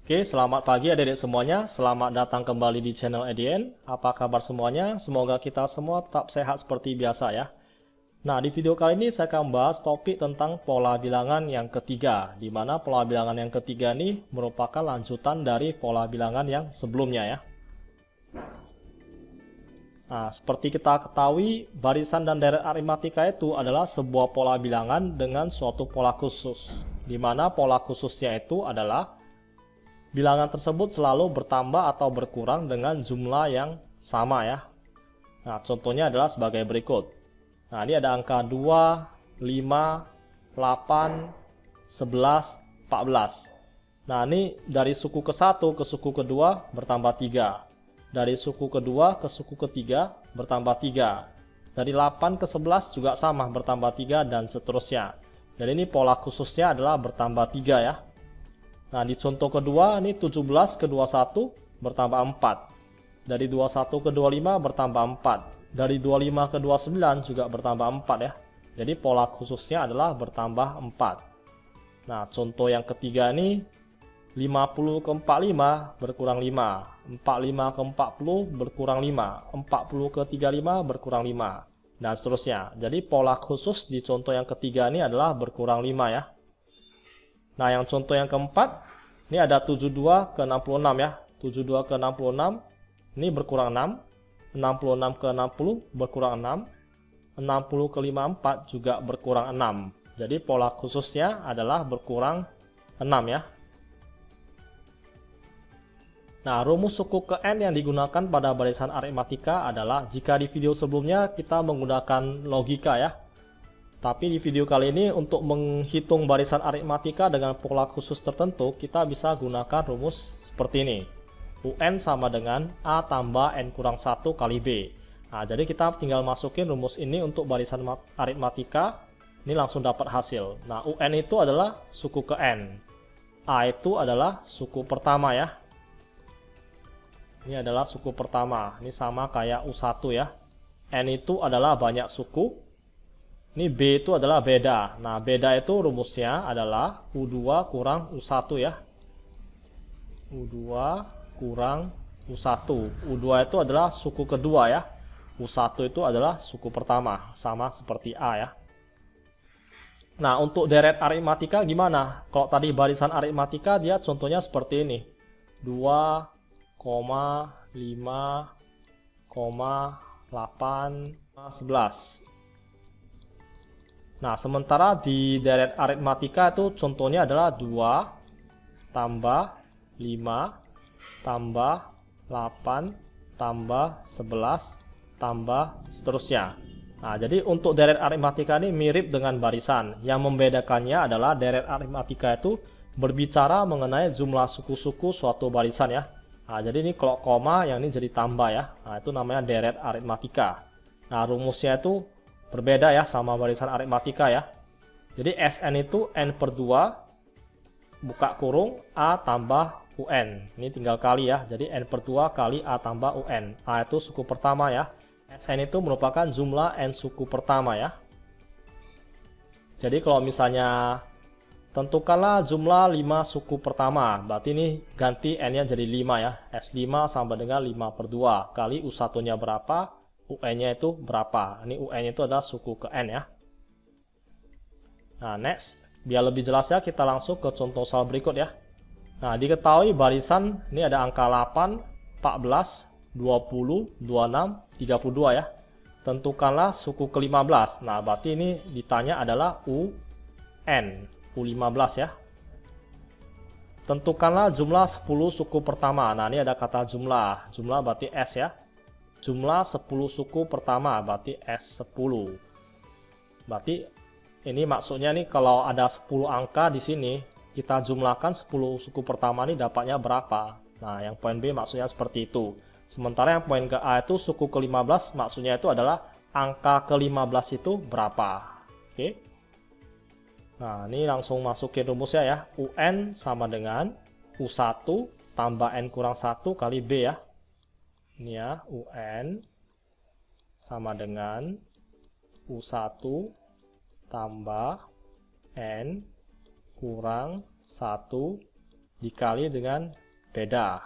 Oke, selamat pagi adik-adik semuanya. Selamat datang kembali di channel EDN. Apa kabar semuanya? Semoga kita semua tetap sehat seperti biasa ya. Nah, di video kali ini saya akan membahas topik tentang pola bilangan yang ketiga, di mana pola bilangan yang ketiga ini merupakan lanjutan dari pola bilangan yang sebelumnya ya. Nah, seperti kita ketahui, barisan dan deret aritmatika itu adalah sebuah pola bilangan dengan suatu pola khusus, di mana pola khususnya itu adalah bilangan tersebut selalu bertambah atau berkurang dengan jumlah yang sama ya. Nah, contohnya adalah sebagai berikut. Nah, ini ada angka 2, 5, 8, 11, 14. Nah, ini dari suku ke-1 ke suku kedua bertambah 3. Dari suku kedua ke suku ketiga bertambah 3. Dari 8 ke 11 juga sama bertambah 3 dan seterusnya. Dan ini pola khususnya adalah bertambah 3 ya. Nah, di contoh kedua ini 17 ke 21 bertambah 4. Dari 21 ke 25 bertambah 4. Dari 25 ke 29 juga bertambah 4 ya. Jadi pola khususnya adalah bertambah 4. Nah, contoh yang ketiga ini 50 ke 45 berkurang 5. 45 ke 40 berkurang 5. 40 ke 35 berkurang 5. Dan seterusnya. Jadi pola khusus di contoh yang ketiga ini adalah berkurang 5 ya. Nah, yang contoh yang keempat, ini ada 72 ke 66 ya. 72 ke 66, ini berkurang 6. 66 ke 60 berkurang 6. 60 ke 54 juga berkurang 6. Jadi pola khususnya adalah berkurang 6 ya. Nah, rumus suku ke N yang digunakan pada barisan aritmatika adalah, jika di video sebelumnya kita menggunakan logika ya. Tapi di video kali ini untuk menghitung barisan aritmatika dengan pola khusus tertentu, kita bisa gunakan rumus seperti ini. UN sama dengan A tambah N kurang 1 kali B. Nah, jadi kita tinggal masukin rumus ini untuk barisan aritmatika, ini langsung dapat hasil. Nah, UN itu adalah suku ke N. A itu adalah suku pertama ya. Ini adalah suku pertama, ini sama kayak U1 ya. N itu adalah banyak suku. Ini B itu adalah beda. Nah, beda itu rumusnya adalah U2 kurang U1 ya. U2 kurang U1. U2 itu adalah suku kedua ya. U1 itu adalah suku pertama. Sama seperti A ya. Nah, untuk deret aritmatika gimana? Kalau tadi barisan aritmatika dia contohnya seperti ini. 2, 5, 8, 11. Nah, sementara di deret aritmatika itu contohnya adalah 2 tambah 5 tambah 8 tambah 11 tambah seterusnya. Nah, jadi untuk deret aritmatika ini mirip dengan barisan. Yang membedakannya adalah deret aritmatika itu berbicara mengenai jumlah suku-suku suatu barisan ya. Nah, jadi ini kalau koma yang ini jadi tambah ya. Nah, itu namanya deret aritmatika. Nah, rumusnya itu berbeda ya sama barisan aritmatika ya. Jadi Sn itu N per 2 buka kurung A tambah UN. Ini tinggal kali ya. Jadi N per 2 kali A tambah UN. A itu suku pertama ya. Sn itu merupakan jumlah N suku pertama ya. Jadi kalau misalnya tentukanlah jumlah 5 suku pertama. Berarti ini ganti N-nya jadi 5 ya. S5 sama dengan 5 per 2 kali U1-nya berapa, UN-nya itu berapa. Ini UN itu adalah suku ke N ya. Nah, next. Biar lebih jelas ya, kita langsung ke contoh soal berikut ya. Nah, diketahui barisan ini ada angka 8, 14, 20, 26, 32 ya. Tentukanlah suku ke-15. Nah, berarti ini ditanya adalah UN, U15 ya. Tentukanlah jumlah 10 suku pertama. Nah, ini ada kata jumlah. Jumlah berarti S ya. Jumlah 10 suku pertama berarti S10. Berarti ini maksudnya nih kalau ada 10 angka di sini, kita jumlahkan 10 suku pertama ini dapatnya berapa. Nah, yang poin B maksudnya seperti itu. Sementara yang poin ke A itu suku ke-15 maksudnya itu adalah angka ke-15 itu berapa. Oke. Nah, ini langsung masukin rumusnya ya. UN sama dengan U1 tambah N kurang 1 kali B ya. Ini ya, UN sama dengan U1 tambah N kurang 1 dikali dengan beda.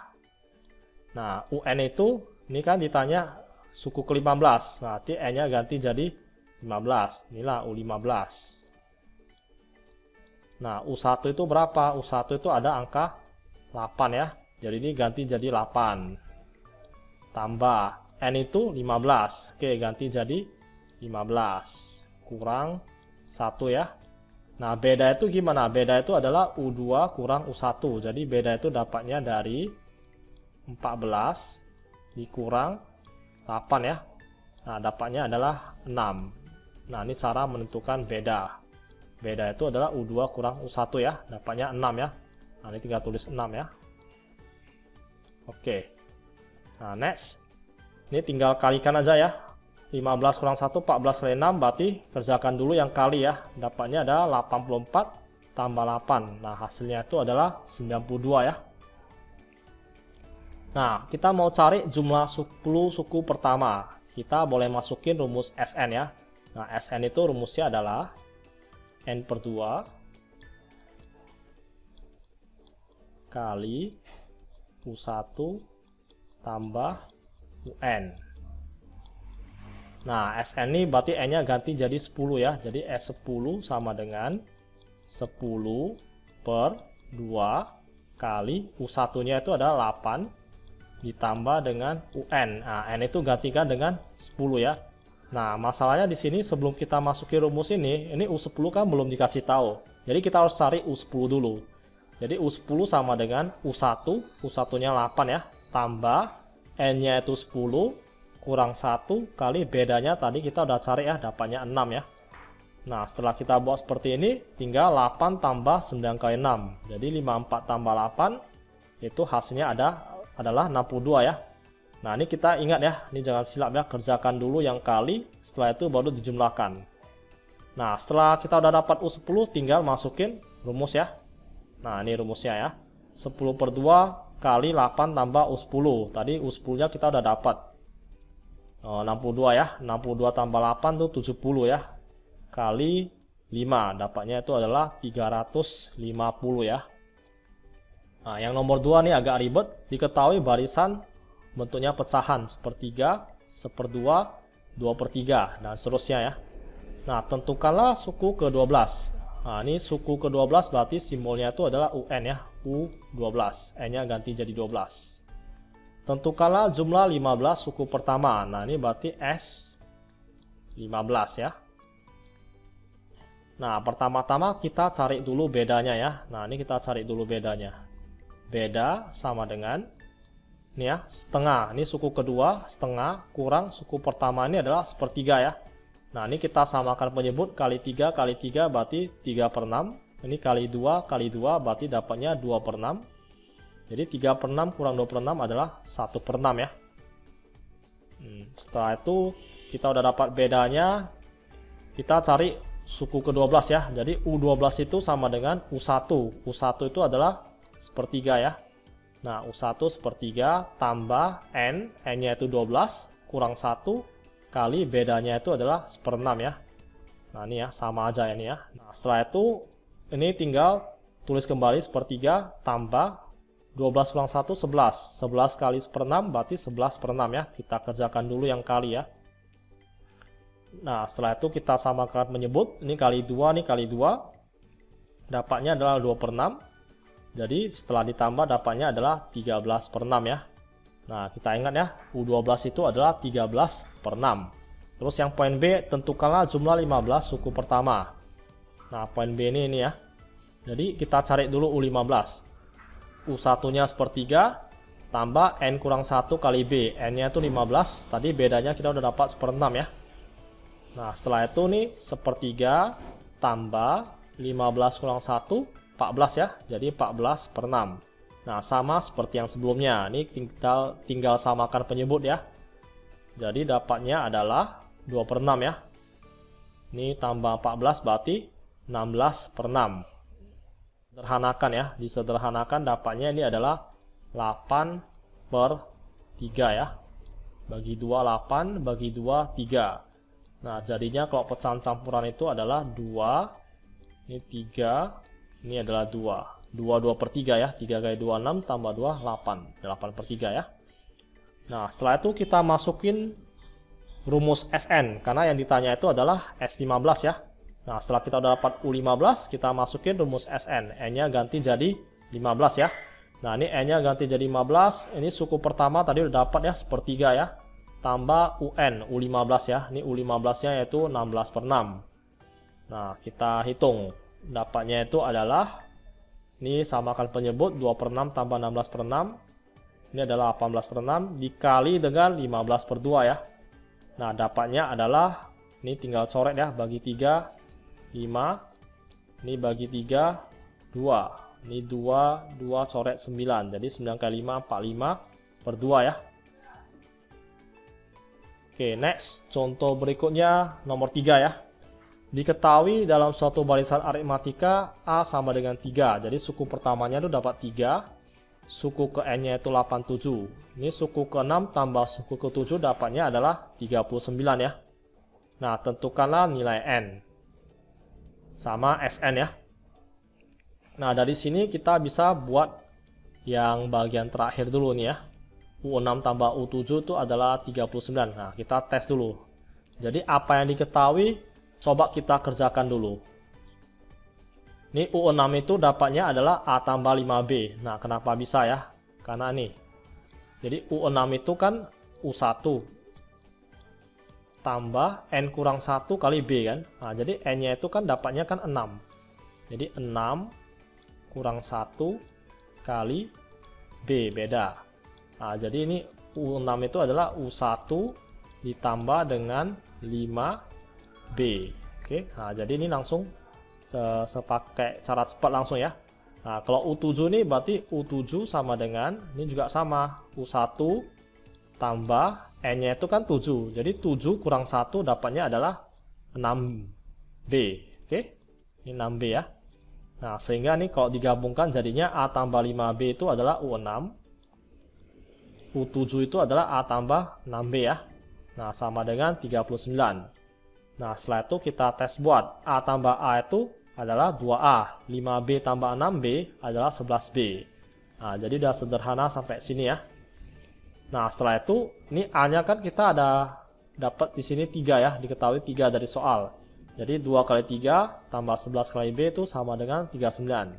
Nah, UN itu ini kan ditanya suku ke-15, berarti N-nya ganti jadi 15. Inilah U15. Nah, U1 itu berapa? U1 itu ada angka 8 ya. Jadi ini ganti jadi 8. Tambah N itu 15. Oke, ganti jadi 15. Kurang 1 ya. Nah, beda itu gimana? Beda itu adalah U2 kurang U1. Jadi beda itu dapatnya dari 14 dikurang 8 ya. Nah, dapatnya adalah 6. Nah, ini cara menentukan beda. Beda itu adalah U2 kurang U1 ya. Dapatnya 6 ya. Nah, ini tinggal tulis 6 ya. Oke. Nah, next. Ini tinggal kalikan aja ya. 15 kurang 1, 14 kali 6, berarti kerjakan dulu yang kali ya. Dapatnya ada 84 tambah 8. Nah, hasilnya itu adalah 92 ya. Nah, kita mau cari jumlah 10 suku pertama. Kita boleh masukin rumus SN ya. Nah, SN itu rumusnya adalah N per 2 kali U1 tambah UN. Nah, SN ini berarti N-nya ganti jadi 10 ya. Jadi S10 sama dengan 10 per 2 kali U1-nya itu adalah 8 ditambah dengan UN. Nah, N itu gantikan dengan 10 ya. Nah, masalahnya di sini sebelum kita masukin rumus ini U10 kan belum dikasih tahu. Jadi kita harus cari U10 dulu. Jadi U10 sama dengan U1, U1-nya 8 ya, tambah N-nya itu 10 kurang 1 kali bedanya tadi kita udah cari ya, dapatnya 6 ya. Nah, setelah kita buat seperti ini, tinggal 8 tambah 9 kali 6. Jadi 54 tambah 8 itu hasilnya adalah 62 ya. Nah, ini kita ingat ya, ini jangan silap ya, kerjakan dulu yang kali, setelah itu baru dijumlahkan. Nah, setelah kita udah dapat U10, tinggal masukin rumus ya. Nah, ini rumusnya ya. 10 per 2 kali 8 tambah U10. Tadi U10-nya kita udah dapat. 62 ya. 62 tambah 8 tuh 70 ya. Kali 5. Dapatnya itu adalah 350 ya. Nah, yang nomor 2 nih agak ribet. Diketahui barisan bentuknya pecahan. Sepertiga, seperdua, 2/3, dan seterusnya ya. Nah, tentukanlah suku ke-12. Nah, ini suku ke-12 berarti simbolnya itu adalah UN ya, U12. N-nya ganti jadi 12. Tentukanlah jumlah 15 suku pertama. Nah, ini berarti S15 ya. Nah, pertama-tama kita cari dulu bedanya ya. Nah, ini kita cari dulu bedanya. Beda sama dengan ini ya, setengah. Ini suku kedua, setengah, kurang suku pertama ini adalah sepertiga ya. Nah, ini kita samakan penyebut, kali 3 kali 3 berarti 3/6. Ini kali 2 kali 2 berarti dapatnya 2/6. Jadi 3/6 kurang 2/6 adalah 1/6 ya. Setelah itu kita udah dapat bedanya, kita cari suku ke-12 ya. Jadi U12 itu sama dengan U1. U1 itu adalah sepertiga ya. Nah, U1 sepertiga tambah N, N-nya itu 12, kurang 1, kali bedanya itu adalah 1/6 ya. Nah, ini ya, sama aja ini ya. Nah, setelah itu, ini tinggal tulis kembali sepertiga tambah 12 kurang 1, 11. 11 kali 1/6 berarti 11/6 ya. Kita kerjakan dulu yang kali ya. Nah, setelah itu kita samakan menyebut, ini kali 2, ini kali 2. Dapatnya adalah 2/6. Jadi setelah ditambah dapatnya adalah 13/6 ya. Nah, kita ingat ya, U12 itu adalah 13/6. Terus yang poin B, tentukanlah jumlah 15 suku pertama. Nah, poin B ini ya. Jadi kita cari dulu U15. U1-nya sepertiga tambah N kurang 1 kali B. N-nya itu 15, tadi bedanya kita udah dapat 1/6 ya. Nah, setelah itu nih sepertiga tambah 15 kurang 1, 14 ya, jadi 14/6. Nah, sama seperti yang sebelumnya, ini tinggal samakan penyebut ya. Jadi dapatnya adalah 2/6 ya. Ini tambah 14 berarti 16/6. Sederhanakan ya, disederhanakan dapatnya ini adalah 8/3 ya. Bagi 2 8, bagi 2 3. Nah, jadinya kalau pecahan campuran itu adalah 2, ini 3, ini adalah 2. 2/3 ya. 3 kali 2, 6 tambah 2, 8. 8/3 ya. Nah, setelah itu kita masukin rumus SN, karena yang ditanya itu adalah S15 ya. Nah, setelah kita udah dapat U15, kita masukin rumus SN. N-nya ganti jadi 15 ya. Nah, ini N-nya ganti jadi 15. Ini suku pertama tadi udah dapat ya, sepertiga ya. Tambah UN, U15 ya. Ini U15-nya yaitu 16/6. Nah, kita hitung. Dapatnya itu adalah, ini samakan penyebut, 2/6 tambah 16/6. Ini adalah 18/6 dikali dengan 15/2 ya. Nah, dapatnya adalah, ini tinggal coret ya, bagi 3, 5. Ini bagi 3, 2. Ini 2, 2 coret 9. Jadi 9 kali 5, 45/2 ya. Oke, next. Contoh berikutnya nomor 3 ya. Diketahui dalam suatu barisan aritmatika A sama dengan 3. Jadi suku pertamanya itu dapat 3. Suku ke N-nya itu 87. Ini suku ke-6 tambah suku ke-7 dapatnya adalah 39 ya. Nah, tentukanlah nilai N. Sama SN ya. Nah, dari sini kita bisa buat yang bagian terakhir dulu nih ya. U6 tambah U7 itu adalah 39. Nah, kita tes dulu. Jadi apa yang diketahui, coba kita kerjakan dulu. Ini U6 itu dapatnya adalah A tambah 5B. Nah, kenapa bisa ya? Karena nih. Jadi U6 itu kan U1 tambah N kurang 1 kali B kan. Nah, jadi N-nya itu kan dapatnya kan 6. Jadi 6 kurang 1 kali B, beda. Nah, jadi ini U6 itu adalah U1 ditambah dengan 5B. Oke, nah jadi ini langsung sepakai cara cepat langsung ya. Nah, kalau U7 ini berarti U7 sama dengan, ini juga sama, U1 tambah N-nya itu kan 7. Jadi 7 kurang 1 dapatnya adalah 6B. Oke, ini 6B ya. Nah, sehingga nih kalau digabungkan jadinya A tambah 5B itu adalah U6. U7 itu adalah A tambah 6B ya. Nah, sama dengan 39. Nah, setelah itu kita tes buat. A tambah A itu adalah 2A. 5B tambah 6B adalah 11B. Nah, jadi udah sederhana sampai sini ya. Nah, setelah itu, ini A-nya kan kita ada dapat di sini 3 ya. Diketahui 3 dari soal. Jadi 2 kali 3 tambah 11 kali B itu sama dengan 39.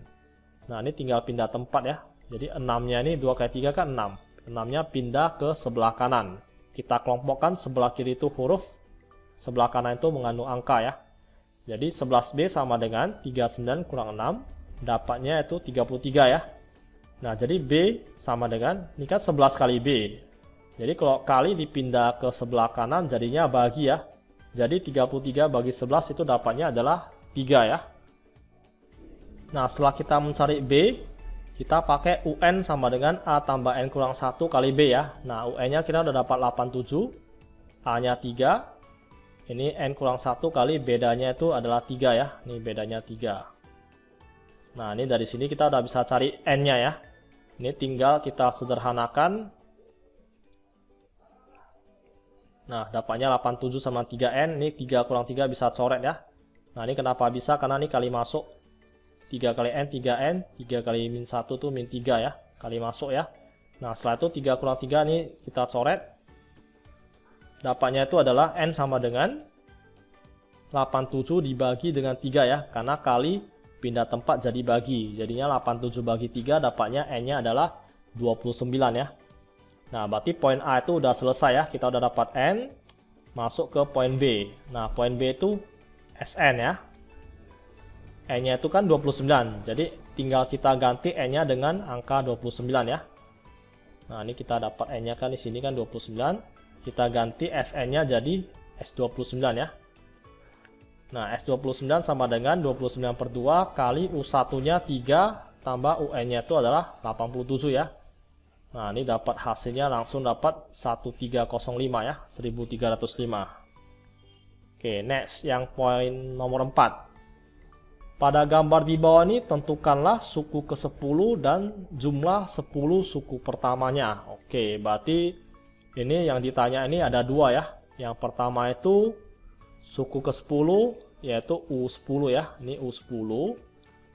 Nah, ini tinggal pindah tempat ya. Jadi 6-nya ini 2 kali 3 kan 6. 6-nya pindah ke sebelah kanan. Kita kelompokkan sebelah kiri itu huruf, sebelah kanan itu mengandung angka ya. Jadi 11B sama dengan 39 kurang 6, dapatnya itu 33 ya. Nah, jadi B sama dengan, ini kan 11 kali B. Jadi kalau kali dipindah ke sebelah kanan jadinya bagi ya. Jadi 33 bagi 11 itu dapatnya adalah 3 ya. Nah, setelah kita mencari B, kita pakai UN sama dengan A tambah N kurang 1 kali B ya. Nah, UN-nya kita udah dapat 87, A-nya 3. Ini N kurang 1 kali bedanya itu adalah 3 ya. Ini bedanya 3. Nah, ini dari sini kita udah bisa cari N-nya ya. Ini tinggal kita sederhanakan. Nah, dapatnya 87 sama 3N. Ini 3 kurang 3 bisa coret ya. Nah, ini kenapa bisa? Karena ini kali masuk. 3 kali N, 3N. 3 kali min 1 tuh min 3 ya. Kali masuk ya. Nah, setelah itu 3 kurang 3 ini kita coret. Dapatnya itu adalah N sama dengan 87 dibagi dengan 3 ya. Karena kali pindah tempat jadi bagi. Jadinya 87 bagi 3 dapatnya N-nya adalah 29 ya. Nah, berarti poin A itu udah selesai ya. Kita udah dapat N. Masuk ke poin B. Nah, poin B itu SN ya. N-nya itu kan 29. Jadi tinggal kita ganti N-nya dengan angka 29 ya. Nah, ini kita dapat N-nya kan di sini kan 29. Kita ganti SN-nya jadi S29 ya. Nah, S29 sama dengan 29/2 kali U1-nya 3 tambah UN-nya itu adalah 87 ya. Nah, ini dapat hasilnya langsung dapat 1305 ya, 1305. Oke, next yang poin nomor 4. Pada gambar di bawah ini tentukanlah suku ke-10 dan jumlah 10 suku pertamanya. Oke, berarti ini yang ditanya ini ada 2 ya. Yang pertama itu suku ke-10 yaitu U10 ya. Ini U10.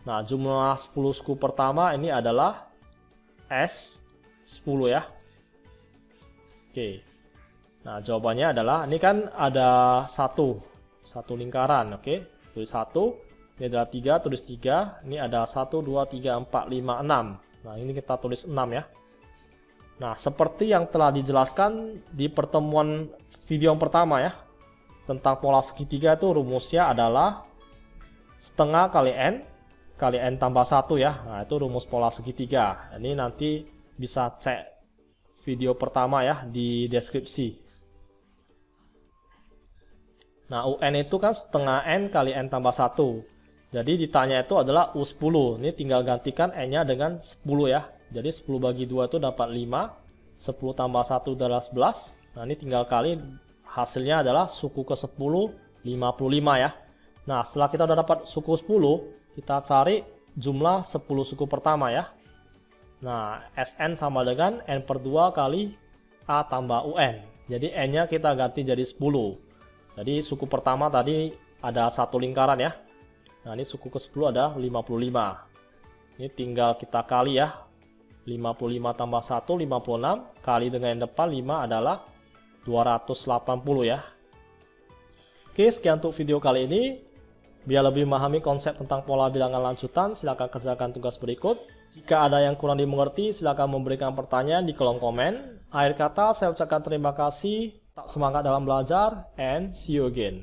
Nah, jumlah 10 suku pertama ini adalah S10 ya. Oke. Nah, jawabannya adalah, ini kan ada satu lingkaran, oke. Tulis 1, ini adalah 3, tulis 3, ini ada 1, 2, 3, 4, 5, 6. Nah, ini kita tulis 6 ya. Nah, seperti yang telah dijelaskan di pertemuan video yang pertama ya, tentang pola segitiga itu rumusnya adalah setengah kali n tambah 1 ya. Nah, itu rumus pola segitiga. Ini nanti bisa cek video pertama ya di deskripsi. Nah, UN itu kan setengah N kali N tambah 1. Jadi ditanya itu adalah U10. Ini tinggal gantikan N-nya dengan 10 ya. Jadi 10 bagi 2 itu dapat 5. 10 tambah 1 adalah 11. Nah, ini tinggal kali, hasilnya adalah suku ke-10, 55 ya. Nah, setelah kita udah dapat suku 10, kita cari jumlah 10 suku pertama ya. Nah, SN sama dengan N per 2 kali A tambah UN. Jadi N-nya kita ganti jadi 10. Jadi suku pertama tadi ada satu lingkaran ya. Nah, ini suku ke-10 ada 55. Ini tinggal kita kali ya. 55 tambah 1, 56. Kali dengan yang depan 5 adalah 280 ya. Oke, sekian untuk video kali ini. Biar lebih memahami konsep tentang pola bilangan lanjutan, silakan kerjakan tugas berikut. Jika ada yang kurang dimengerti, silakan memberikan pertanyaan di kolom komen. Akhir kata, saya ucapkan terima kasih. Tetap semangat dalam belajar, and see you again.